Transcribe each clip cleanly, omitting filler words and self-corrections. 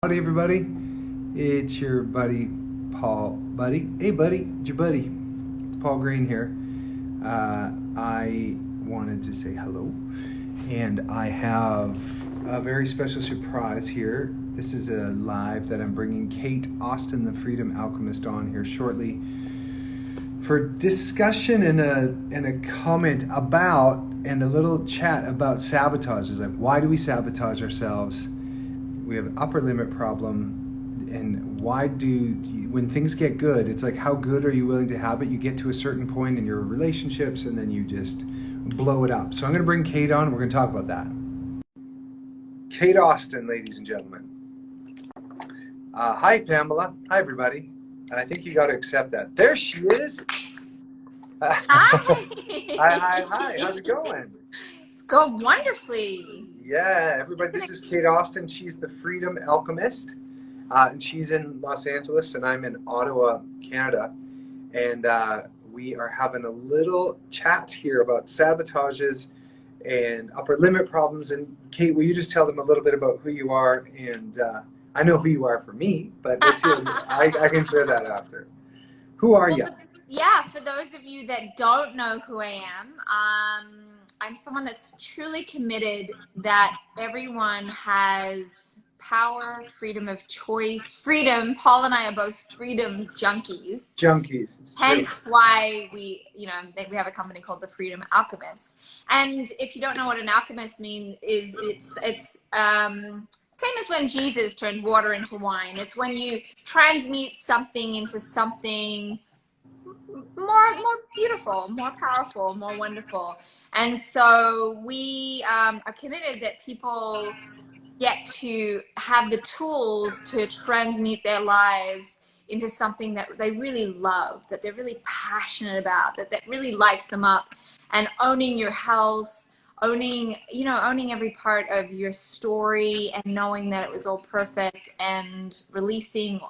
Howdy everybody, it's your buddy Paul. Hey buddy, it's your buddy. It's Paul Greene here. I wanted to say hello, and I have a very special surprise here. This is a live that I'm bringing Kate Austin, the Freedom Alchemist, on here shortly for discussion and a comment about and a little chat about sabotage. It's like, why do we sabotage ourselves? We have an upper limit problem, and when things get good, it's like, how good are you willing to have it? You get to a certain point in your relationships and then you just blow it up. So I'm going to bring Kate on. We're going to talk about that. Kate Austin, ladies and gentlemen. Hi, Pamela. Hi, everybody. And I think you got to accept that. There she is. Hi. Hi. How's it going? It's going wonderfully. Yeah, everybody, this is Kate Austin. She's the Freedom Alchemist, and she's in Los Angeles, and I'm in Ottawa, Canada. And we are having a little chat here about sabotages and upper limit problems. And Kate, will you just tell them a little bit about who you are? And I know who you are for me, but let's hear, I can share that after. Who are you? Yeah, for those of you that don't know who I am, I'm someone that's truly committed that everyone has power, freedom of choice, freedom. Paul and I are both freedom junkies. Hence why we have a company called the Freedom Alchemist. And if you don't know what an alchemist means, it's same as when Jesus turned water into wine. It's when you transmute something into something more beautiful, more powerful, more wonderful. And so we are committed that people get to have the tools to transmute their lives into something that they really love, that they're really passionate about, that really lights them up. And owning your health, owning every part of your story, and knowing that it was all perfect, and releasing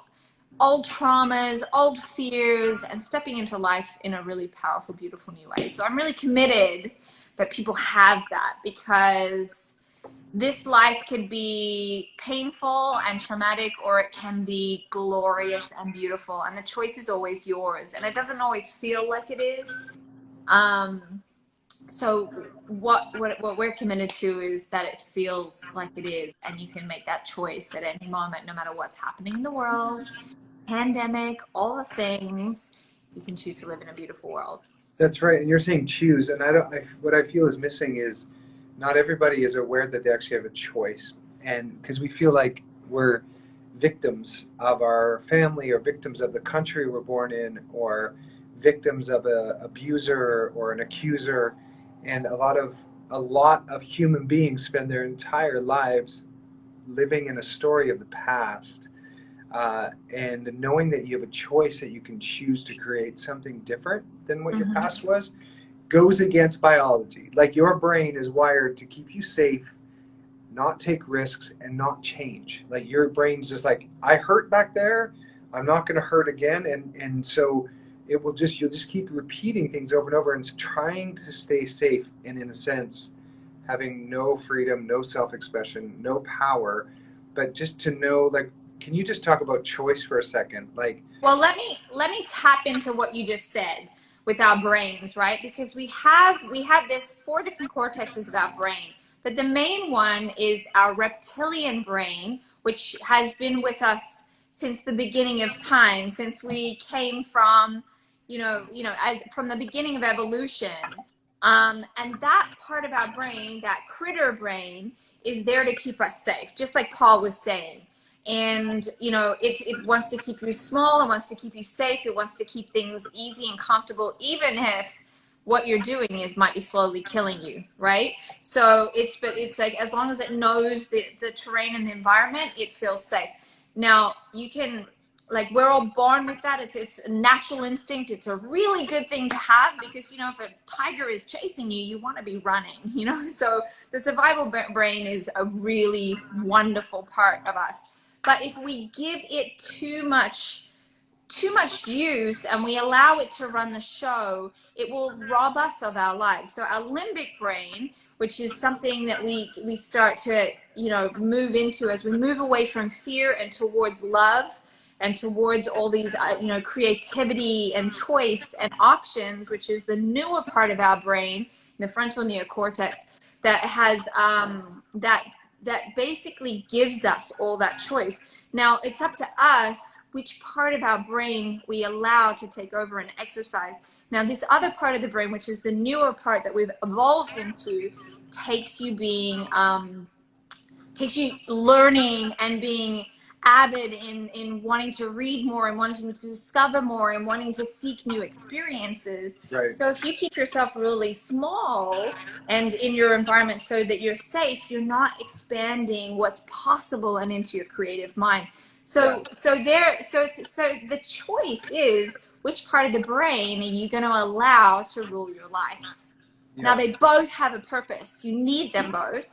old traumas, old fears, and stepping into life in a really powerful, beautiful new way. So I'm really committed that people have that, because this life could be painful and traumatic, or it can be glorious and beautiful. And the choice is always yours. And it doesn't always feel like it is. So what we're committed to is that it feels like it is, and you can make that choice at any moment, no matter what's happening in the world, pandemic, all the things. You can choose to live in a beautiful world. That's right. And you're saying choose, and what I feel is missing is not everybody is aware that they actually have a choice. And because we feel like we're victims of our family, or victims of the country we're born in, or victims of an abuser or an accuser. And a lot of human beings spend their entire lives living in a story of the past. And knowing that you have a choice, that you can choose to create something different than what your past was, goes against biology. Like, your brain is wired to keep you safe, not take risks, and not change. Like, your brain's just like, I hurt back there, I'm not going to hurt again. And so you'll just keep repeating things over and over, and trying to stay safe, and in a sense having no freedom, no self-expression, no power. But just to know, like, can you just talk about choice for a second? Like, well, let me tap into what you just said with our brains, right? Because we have this 4 different cortexes of our brain, but the main one is our reptilian brain, which has been with us since the beginning of time, since we came from, as from the beginning of evolution. And that part of our brain, that critter brain, is there to keep us safe, just like Paul was saying. And it wants to keep you small, it wants to keep you safe, it wants to keep things easy and comfortable, even if what you're doing might be slowly killing you, right? So it's like, as long as it knows the terrain and the environment, it feels safe. Now, you can, like, we're all born with that. It's a natural instinct. It's a really good thing to have, because if a tiger is chasing you, you want to be running, so the survival brain is a really wonderful part of us. But if we give it too much too much juice and we allow it to run the show, it will rob us of our lives. So our limbic brain, which is something that we start to, you know, move into as we move away from fear and towards love and towards all these, you know, creativity and choice and options, which is the newer part of our brain, the frontal neocortex, that has that basically gives us all that choice. Now, it's up to us which part of our brain we allow to take over and exercise. Now, this other part of the brain, which is the newer part that we've evolved into, takes you being, takes you learning and being avid in wanting to read more and wanting to discover more and wanting to seek new experiences. Right. So if you keep yourself really small and in your environment so that you're safe, you're not expanding what's possible and into your creative mind. So the choice is, which part of the brain are you going to allow to rule your life? Yeah. Now, they both have a purpose. You need them both.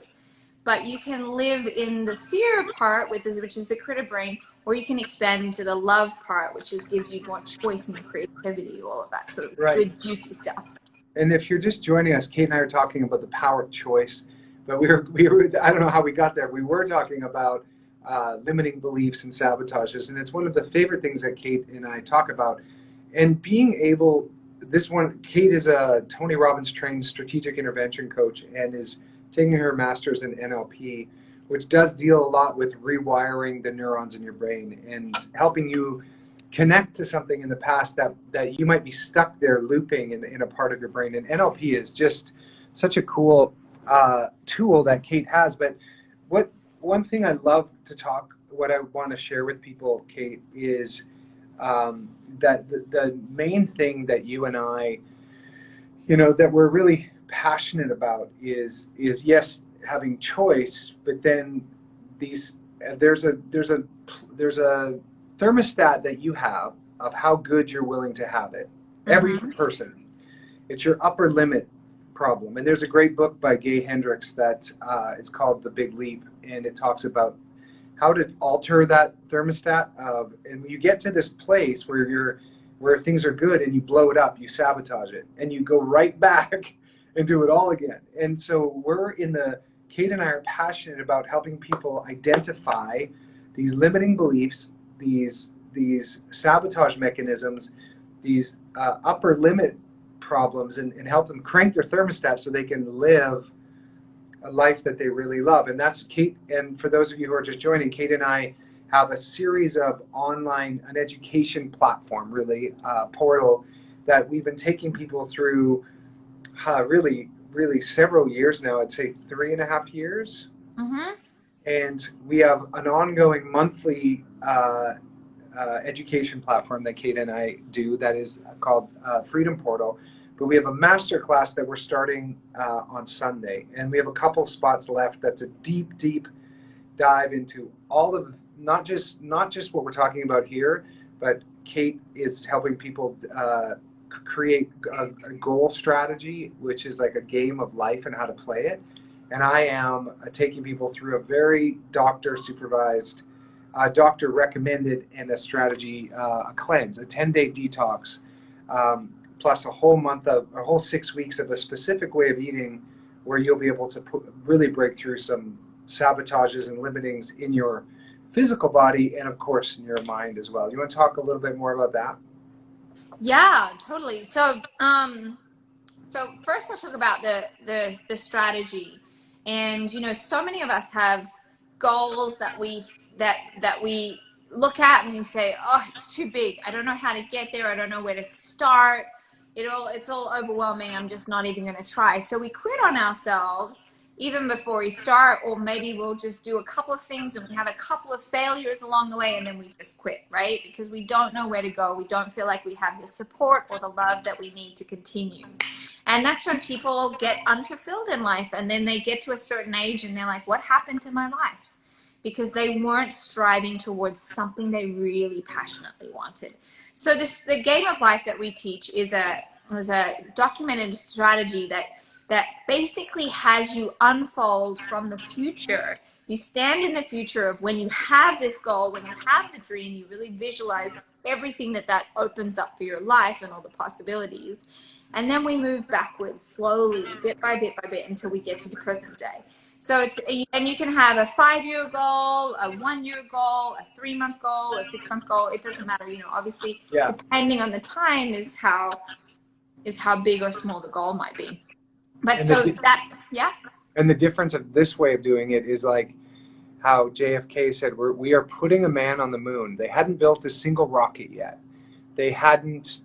But you can live in the fear part, which is the critter brain, or you can expand into the love part, which gives you more choice, more creativity, all of that sort of good, juicy stuff. And if you're just joining us, Kate and I are talking about the power of choice. But we were I don't know how we got there. We were talking about limiting beliefs and sabotages, and it's one of the favorite things that Kate and I talk about. And being able, Kate is a Tony Robbins trained strategic intervention coach and is taking her master's in NLP, which does deal a lot with rewiring the neurons in your brain and helping you connect to something in the past that you might be stuck there looping in a part of your brain. And NLP is just such a cool tool that Kate has. But one thing I love to what I want to share with people, Kate, is that the main thing that you and I, you know, that we're really passionate about is yes, having choice, but then there's a thermostat that you have of how good you're willing to have it. Every person, it's your upper limit problem. And there's a great book by Gay Hendricks that is called The Big Leap, and it talks about how to alter that thermostat and when you get to this place where things are good and you blow it up, you sabotage it, and you go right back and do it all again. And so Kate and I are passionate about helping people identify these limiting beliefs, these sabotage mechanisms, these upper limit problems, and help them crank their thermostat so they can live a life that they really love. And that's Kate. And for those of you who are just joining, Kate and I have a series of an education platform, really, portal that we've been taking people through really several years now. I'd say 3.5 years. And we have an ongoing monthly education platform that Kate and I do that is called Freedom Portal. But we have a master class that we're starting on Sunday, and we have a couple spots left. That's a deep dive into all of not just what we're talking about here, but Kate is helping people create a goal strategy, which is like a game of life and how to play it. And I am taking people through a very doctor supervised, doctor recommended, and a strategy, a cleanse, a 10-day detox, plus a whole 6 weeks of a specific way of eating, where you'll be able to really break through some sabotages and limitings in your physical body and of course in your mind as well. You want to talk a little bit more about that? Yeah, totally. So first I'll talk about the strategy. And, you know, so many of us have goals that we look at and we say, oh, it's too big. I don't know how to get there. I don't know where to start. It's all overwhelming. I'm just not even going to try. So we quit on ourselves even before we start, or maybe we'll just do a couple of things and we have a couple of failures along the way and then we just quit, right? Because we don't know where to go. We don't feel like we have the support or the love that we need to continue. And that's when people get unfulfilled in life, and then they get to a certain age and they're like, what happened to my life? Because they weren't striving towards something they really passionately wanted. So the game of life that we teach is a documented strategy that basically has you unfold from the future you stand in the future of when you have this goal, when you have the dream, you really visualize everything that opens up for your life and all the possibilities. And then we move backwards slowly, bit by bit, until we get to the present day. So and you can have a 5-year goal, a 1-year goal, a 3-month goal, a 6-month goal. It doesn't matter, obviously, depending on the time is how big or small the goal might be. But And so yeah. And the difference of this way of doing it is like how JFK said, we are putting a man on the moon. They hadn't built a single rocket yet. They hadn't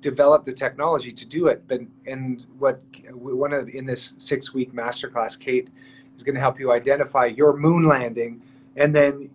developed the technology to do it. But in this 6-week masterclass, Kate is going to help you identify your moon landing, and then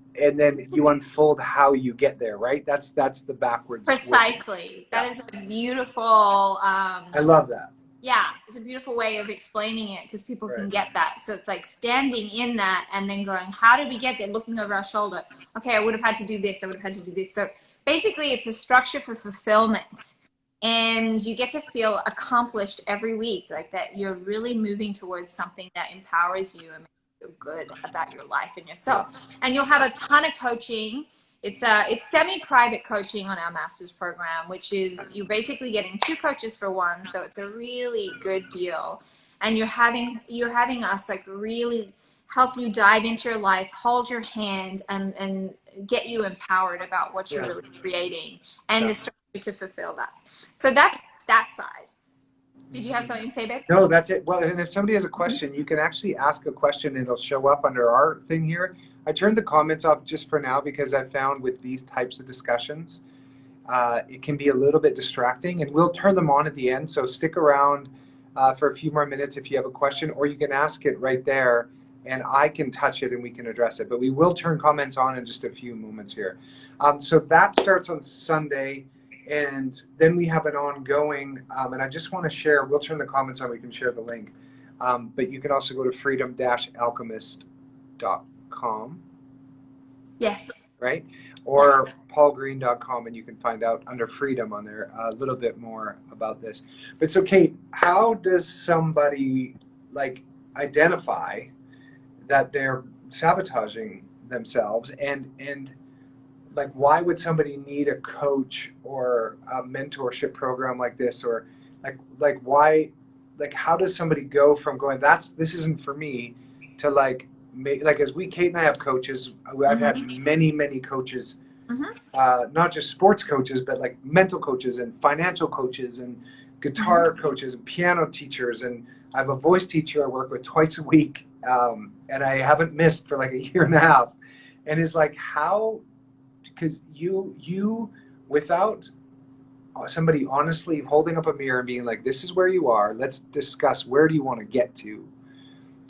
you unfold how you get there. Right? That's the backwards. Precisely. That is a beautiful. I love that. Yeah, it's a beautiful way of explaining it because people can get that. So it's like standing in that and then going, how did we get there? Looking over our shoulder. Okay, I would have had to do this. I would have had to do this. So basically, it's a structure for fulfillment. And you get to feel accomplished every week, like that you're really moving towards something that empowers you and makes you feel good about your life and yourself. And you'll have a ton of coaching. It's semi-private coaching on our master's program, which is you're basically getting 2 coaches for 1. So it's a really good deal. And you're having us like really help you dive into your life, hold your hand, and get you empowered about what you're really creating and the structure to fulfill that. So that's that side. Did you have something to say, babe? No, that's it. Well, and if somebody has a question, you can actually ask a question and it'll show up under our thing here. I turned the comments off just for now because I found with these types of discussions, it can be a little bit distracting, and we'll turn them on at the end. So stick around for a few more minutes if you have a question, or you can ask it right there and I can touch it and we can address it. But we will turn comments on in just a few moments here. So that starts on Sunday. And then we have an ongoing, and I just want to share, we'll turn the comments on, we can share the link. But you can also go to freedom-alchemist.com. Yes. Right? Or paulgreene.com, and you can find out under freedom on there a little bit more about this. But so, Kate, how does somebody like identify that they're sabotaging themselves, and like, why would somebody need a coach or a mentorship program like this? Or like why, like, how does somebody go from going, this isn't for me, to like as Kate and I have coaches. I've had many coaches, not just sports coaches, but like mental coaches and financial coaches and guitar coaches and piano teachers. And I have a voice teacher I work with twice a week. And I haven't missed for like a year and a half. And it's like, how, because you without somebody honestly holding up a mirror and being like, this is where you are, let's discuss where do you want to get to.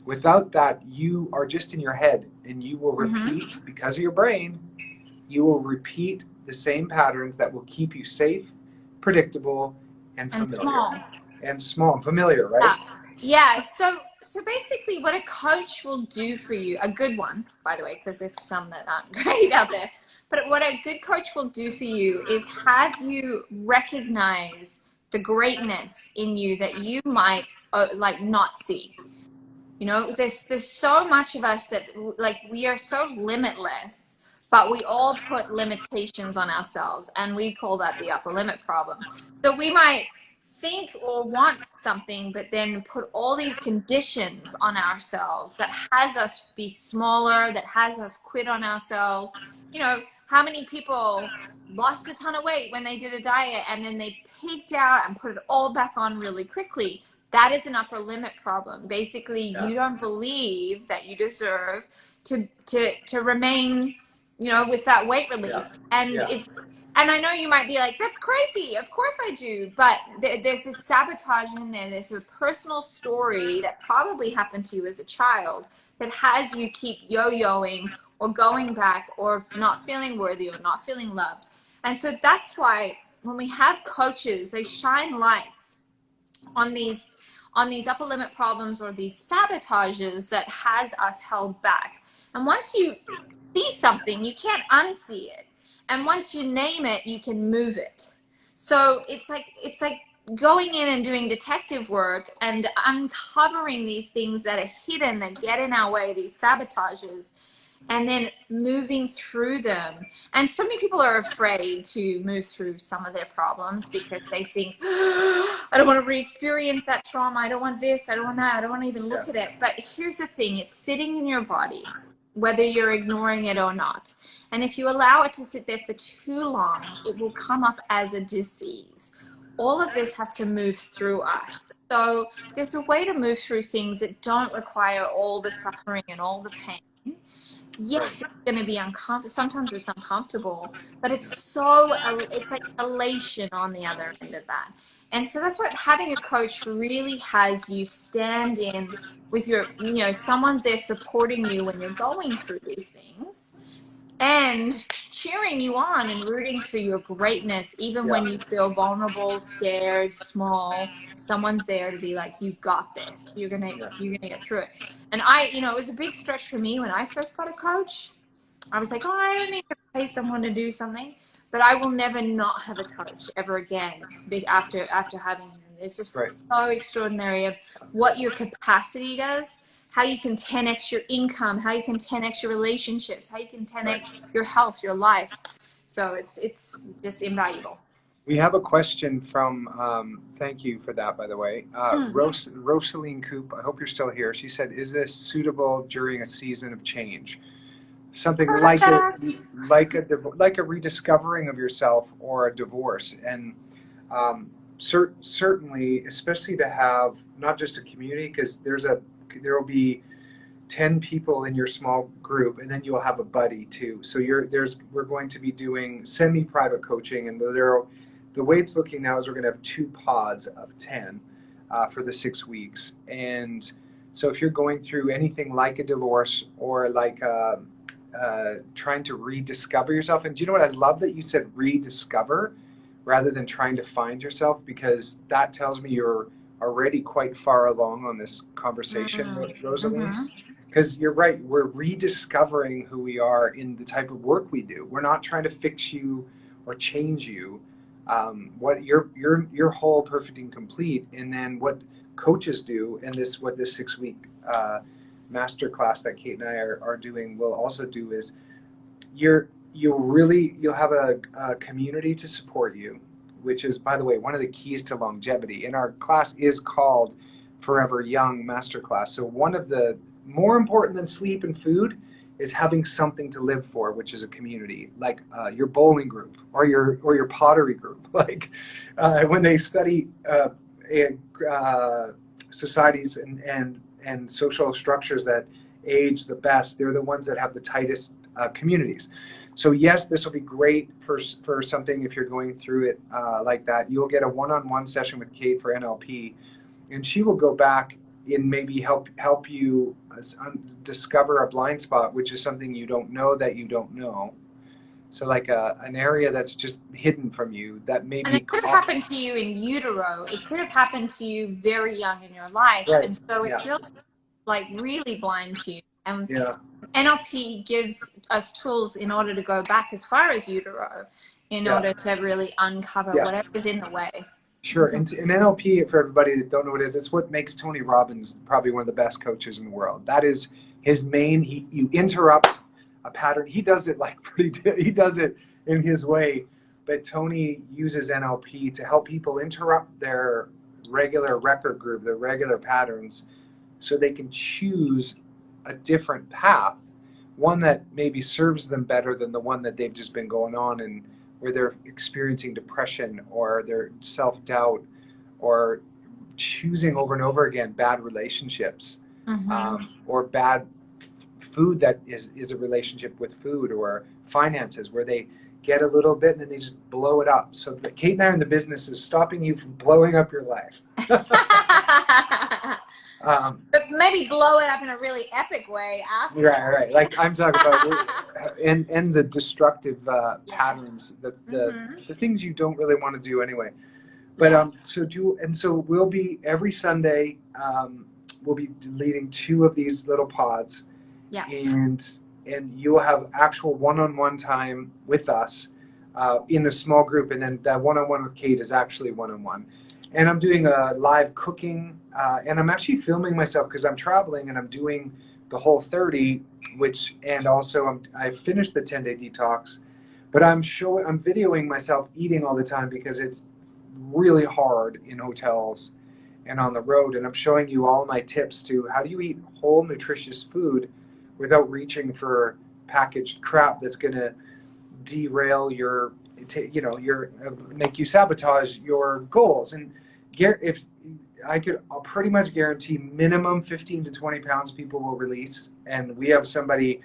Without that, you are just in your head, and you will repeat, because of your brain, you will repeat the same patterns that will keep you safe, predictable, and familiar. And small and familiar, right? Yeah. So basically what a coach will do for you, a good one, by the way, because there's some that aren't great out there, but what a good coach will do for you is have you recognize the greatness in you that you might like not see. There's so much of us that like we are so limitless, but we all put limitations on ourselves, and we call that the upper limit problem. So we might think or want something, but then put all these conditions on ourselves that has us be smaller, that has us quit on ourselves. How many people lost a ton of weight when they did a diet and then they pigged out and put it all back on really quickly? That is an upper limit problem. Basically, you don't believe that you deserve to remain, with that weight released. And and I know you might be like, that's crazy. Of course I do. But there's this sabotage in there. There's a personal story that probably happened to you as a child that has you keep yo-yoing or going back or not feeling worthy or not feeling loved. And so that's why when we have coaches, they shine lights on these upper limit problems or these sabotages that has us held back. And once you see something, you can't unsee it. And once you name it, you can move it. So it's like going in and doing detective work and uncovering these things that are hidden, that get in our way, these sabotages, and then moving through them. And so many people are afraid to move through some of their problems because they think, oh, I don't want to re-experience that trauma. I don't want this. I don't want that. I don't want to even look at it. But here's the thing. It's sitting in your body, whether you're ignoring it or not. And if you allow it to sit there for too long, it will come up as a disease. All of this has to move through us. So there's a way to move through things that don't require all the suffering and all the pain. Yes, it's going to be uncomfortable. Sometimes it's uncomfortable, but it's like elation on the other end of that. And so that's what having a coach really has you stand in with someone's there supporting you when you're going through these things and cheering you on and rooting for your greatness, even when you feel vulnerable, scared, small. Someone's there to be like, you got this. You're gonna get through it. And it was a big stretch for me when I first got a coach. I was like, oh, I don't need to pay someone to do something, but I will never not have a coach ever again. After having him, it's just so extraordinary of what your capacity does. How you can 10x your income, how you can 10x your relationships, how you can 10x your health, your life. So it's just invaluable. We have a question from, thank you for that, by the way, Rosaline Coop. I hope you're still here. She said, is this suitable during a season of change? Something like a rediscovering of yourself or a divorce. And certainly, especially to have not just a community, because there will be 10 people in your small group, and then you'll have a buddy too. So we're going to be doing semi-private coaching, and the way it's looking now is we're going to have 2 pods of 10 for the 6 weeks. And so if you're going through anything like a divorce or like trying to rediscover yourself, and do you know what I love that you said rediscover rather than trying to find yourself, because that tells me you're already quite far along on this conversation, Rosaline. Because you're right, we're rediscovering who we are in the type of work we do. We're not trying to fix you or change you. What you're whole, perfect, and complete. And then what coaches do, and what this 6-week master class that Kate and I are doing will also do, is you'll have a community to support you, which is, by the way, one of the keys to longevity. And our class is called Forever Young Masterclass. So one of the more important than sleep and food is having something to live for, which is a community, like your bowling group or your pottery group. Like when they study societies and social structures that age the best, they're the ones that have the tightest communities. So yes, this will be great for something if you're going through it like that. You'll get a one-on-one session with Kate for NLP, and she will go back and maybe help you discover a blind spot, which is something you don't know that you don't know. So like an area that's just hidden from you that maybe. And it could have happened to you in utero. It could have happened to you very young in your life. Right. And so it feels like really blind to you. And yeah. NLP gives us tools in order to go back as far as utero in order to really uncover whatever's in the way. Sure. And NLP, for everybody that don't know what it is, it's what makes Tony Robbins probably one of the best coaches in the world. That is his main, you interrupt a pattern. He does it he does it in his way, but Tony uses NLP to help people interrupt their regular record group, their regular patterns, so they can choose a different path, one that maybe serves them better than the one that they've just been going on, and where they're experiencing depression or their self-doubt or choosing over and over again bad relationships, or bad food that is a relationship with food, or finances where they get a little bit and then they just blow it up. So Kate and I are in the business of stopping you from blowing up your life. But maybe blow it up in a really epic way after. Right. Like I'm talking about, and the destructive patterns, the things you don't really want to do anyway. But so we'll be every Sunday. We'll be leading 2 of these little pods. Yeah. And you will have actual one-on-one time with us in a small group, and then that one-on-one with Kate is actually one-on-one. and I'm doing a live cooking, and I'm actually filming myself because I'm traveling and I'm doing the whole 30, and also I finished the 10-day detox, but I'm videoing myself eating all the time because it's really hard in hotels and on the road, and I'm showing you all my tips to how do you eat whole nutritious food without reaching for packaged crap that's going to derail your, make you sabotage your goals. And if I'll pretty much guarantee minimum 15 to 20 pounds people will release. And we have somebody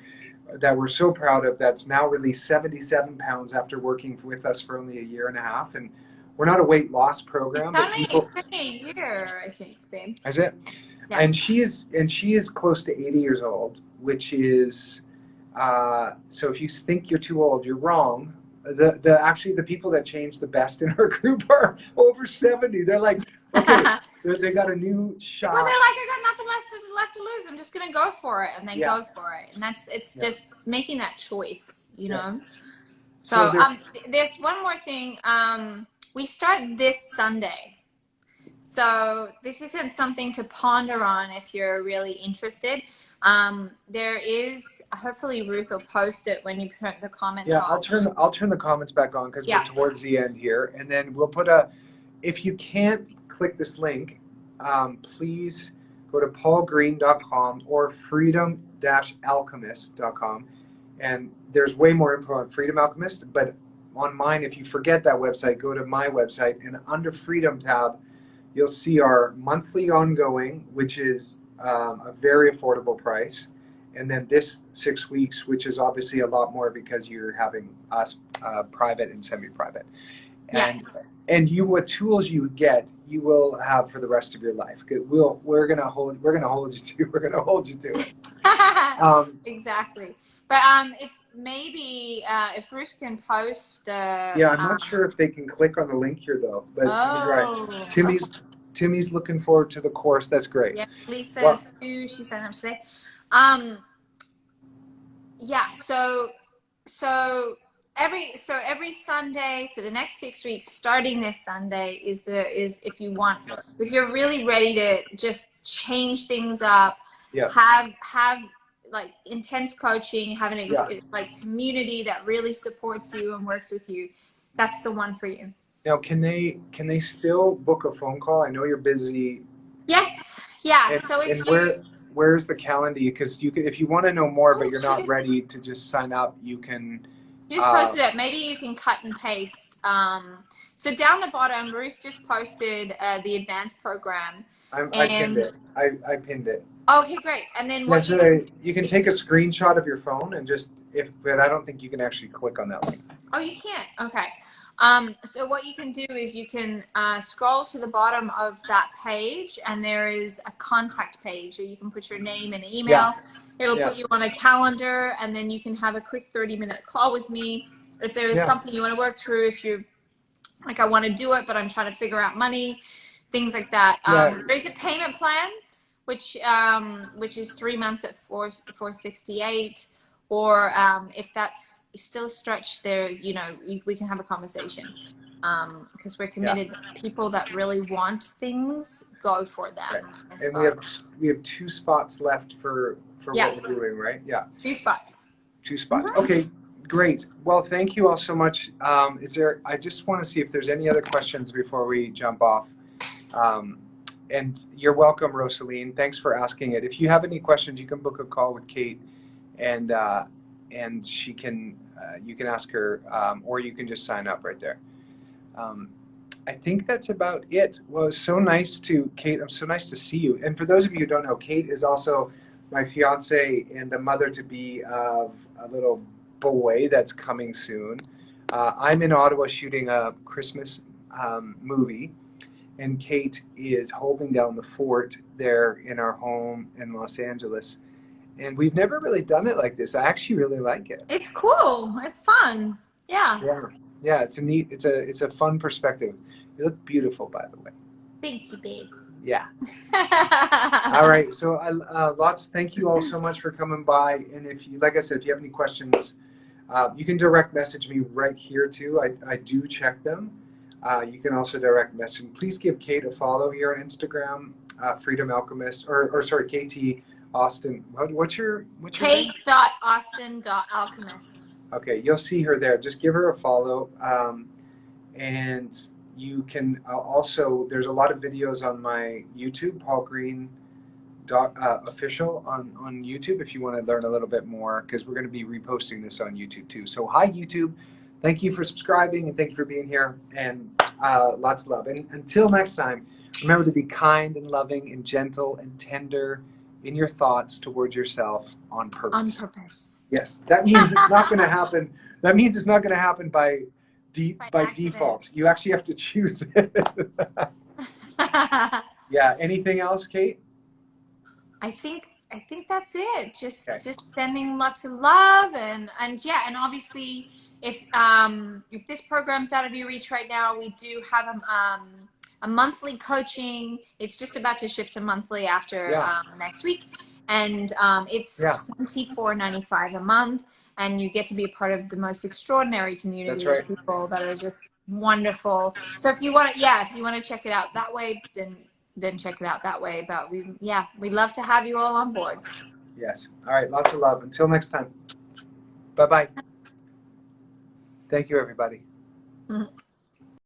that we're so proud of that's now released 77 pounds after working with us for only a year and a half. And we're not a weight loss program, but It's only a year, I think, babe. Is it? Yeah. And she is close to 80 years old, which is so if you think you're too old, you're wrong. Actually the people that change the best in her group are over 70. They're like, okay, they got a new shot. Well, they're like, I got nothing left to lose. I'm just gonna go for it, and they go for it, and it's just making that choice, you know. So there's one more thing. We start this Sunday. So this isn't something to ponder on if you're really interested. There is, hopefully Ruth will post it when you put the comments on. Yeah, I'll turn the comments back on because we're towards the end here, and then we'll put if you can't click this link, please go to paulgreene.com or freedom-alchemist.com, and there's way more info on Freedom Alchemist, but on mine, if you forget that website, go to my website, and under Freedom tab, you'll see our monthly ongoing, which is a very affordable price. And then this 6 weeks, which is obviously a lot more because you're having us private and semi-private. And what tools you get, you will have for the rest of your life. We're gonna hold you to it. Exactly. But if Ruth can post the. Yeah, I'm not sure if they can click on the link here though. But right. Timmy's looking forward to the course. That's great. Yeah, Lisa's too. She signed up today. So every Sunday for the next 6 weeks, starting this Sunday, is if you're really ready to just change things up, have like intense coaching, have an like community that really supports you and works with you, that's the one for you. Now, can they still book a phone call? I know you're busy. Yes. Yeah. Where's the calendar? Because if you want to know more, but you're not ready to just sign up, you can. Just posted it. Maybe you can cut and paste. So down the bottom, Ruth just posted the advanced program. I pinned it. I pinned it. Okay, great. And then you can take a screenshot of your phone and but I don't think you can actually click on that link. Oh, you can't. Okay. So what you can do is you can scroll to the bottom of that page, and there is a contact page, or you can put your name and email. Yeah. It'll put you on a calendar, and then you can have a quick 30-minute call with me. If there is something you want to work through, if you're like, I want to do it, but I'm trying to figure out money, things like that. There's a payment plan, which is 3 months at $468. Or if that's still stretched, we can have a conversation, because we're committed. People that really want things, go for them. Right. And we have 2 spots left for what we're doing, right? Yeah. 2 spots. 2 spots. Mm-hmm. Okay, great. Well, thank you all so much. I just want to see if there's any other questions before we jump off. And you're welcome, Rosaline. Thanks for asking it. If you have any questions, you can book a call with Kate. And she can, you can ask her, or you can just sign up right there. I think that's about it. Well, it's so nice Kate, it's so nice to see you. And for those of you who don't know, Kate is also my fiance and the mother-to-be of a little boy that's coming soon. I'm in Ottawa shooting a Christmas movie, and Kate is holding down the fort there in our home in Los Angeles. And we've never really done it like this. I actually really like it. It's cool. It's fun. Yeah. Yeah. It's a fun perspective. You look beautiful, by the way. Thank you, babe. Yeah. All right. So thank you all so much for coming by. And like I said, if you have any questions, you can direct message me right here too. I do check them. You can also direct message. Please give Kate a follow here on Instagram, Freedom Alchemist, or sorry, KT Austin. What's your name? Kate.austin.alchemist. Okay, you'll see her there. Just give her a follow. And you can also, there's a lot of videos on my YouTube, Paul Greene official on YouTube if you want to learn a little bit more, because we're going to be reposting this on YouTube too. So hi YouTube, thank you for subscribing and thank you for being here, and lots of love. And until next time, remember to be kind and loving and gentle and tender in your thoughts towards yourself on purpose. On purpose. Yes, that means it's not going to happen. That means it's not going to happen by default. You actually have to choose it. Yeah. Anything else, Kate? I think that's it. Just sending lots of love and yeah, and obviously if this program's out of your reach right now, we do have a monthly coaching. It's just about to shift to monthly after next week, and it's $24.95 a month, and you get to be a part of the most extraordinary community of people that are just wonderful. So if you want to check it out that way, then check it out that way. But we'd love to have you all on board. Yes. All right. Lots of love. Until next time. Bye-bye. Thank you, everybody.